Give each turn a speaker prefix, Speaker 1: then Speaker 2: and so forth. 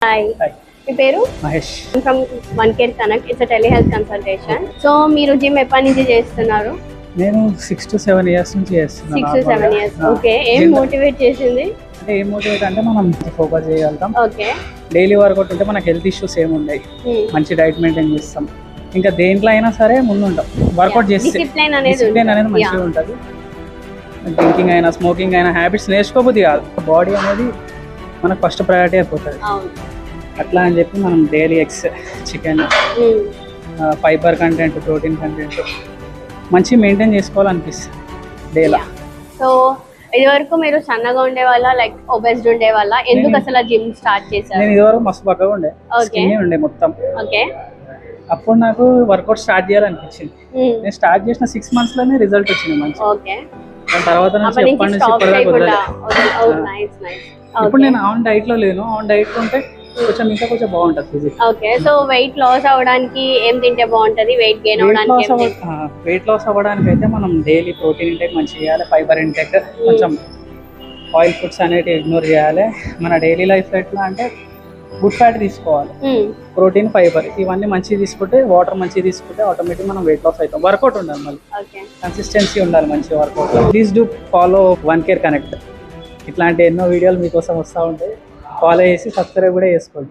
Speaker 1: Hi, మీ పేరు?
Speaker 2: Mahesh.
Speaker 1: From one care connect. It's telehealth consultation. So మీరు gym ఎప్పటి నుంచి చేస్తున్నారు?
Speaker 2: నేను 6 to 7 years నుంచి చేస్తున్నాను.
Speaker 1: 6 to 7 years. ఓకే. ఏం మోటివేట్ చేసింది?
Speaker 2: అంటే ఏం మోటివేట్ అంటే మనం ఫోకస్ చేయగలుగుతాం.
Speaker 1: ఓకే.
Speaker 2: డైలీ వర్కౌట్ ఉంటే మనకు హెల్త్ ఇష్యూస్ ఏమి ఉండవు. మంచి డైట్ మెయింటైన్ చేస్తాం. ఇంకా దేంట్లో అయినా సరే ముందు ఉంటాం. వర్కౌట్ చేస్తే
Speaker 1: డిసిప్లిన్ అనేది
Speaker 2: మంచిగా ఉంటుంది. డ్రింకింగ్ అయినా స్మోకింగ్ అయినా హ్యాబిట్స్ నేర్చుకోబోద్ది కాదు. బాడీ అనేది మనకు ఫస్ట్ ప్రయారిటీ అయిపోతుంది. అట్లా అని చెప్పి మనం daily eggs, chicken, fibre content, protein content మంచి మెయింటైన్ చేసుకోవాలనిపిస్తుంది డైలీ.
Speaker 1: సో ఇది వరకు మీరు సన్నగా ఉండే వాళ్ళ, లైక్ ఒబెస్డ్ ఉండే వాళ్ళ? ఎందుకు అసలు జిమ్ స్టార్ట్ చేశారు?
Speaker 2: నేను ఇదివరకు మస్తు బక్కగా ఉండే, స్కిన్నీ ఉండే మొత్తం.
Speaker 1: ఓకే.
Speaker 2: అప్పుడు నాకు వర్కౌట్ స్టార్ట్ చేయాలనిపించింది. నేను స్టార్ట్ చేసిన 6 months లోనే రిజల్ట్ వచ్చింది మంచి.
Speaker 1: ఓకే.
Speaker 2: దాని తర్వాత నుంచి ఎప్పటి నుంచి ఇప్పటిదాకా ఇప్పుడు నేను ఆన్ డైట్ లో లేను. ఆన్ డైట్ లో ఉంటే కొంచెం బాగుంటది physique.
Speaker 1: Okay. So weight loss అవ్వడానికి ఏం తింటే బాగుంటది? వెయిట్ గెయిన్ అవ్వడానికి
Speaker 2: వెయిట్ లాస్ అవ్వడానికి అయితే మనం డైలీ ప్రోటీన్ ఇంటేక్ మంచిగా చేయాలి. ఫైబర్ ఇంటేక్, కొంచెం ఆయిల్ ఫుడ్స్ అనేవి ఇగ్నోర్ చేయాలి. మన డైలీ లైఫ్ ఎట్లా అంటే గుడ్ ఫ్యాట్ తీసుకోవాలి, ప్రోటీన్, ఫైబర్ ఇవన్నీ మంచిగా తీసుకుంటే, వాటర్ మంచిగా తీసుకుంటే ఆటోమేటిక్ మనం వెయిట్ లాస్ అవుతాం. వర్కౌట్ ఉండాలి, మళ్ళీ కన్సిస్టెన్సీ ఉండాలి మంచి workout. Please do follow one care connect. ఇట్లాంటి ఎన్నో వీడియోలు మీకోసం వస్తూ ఉంటాయి. ఫాలో చేసి సబ్స్క్రైబ్ కూడా చేసుకోండి.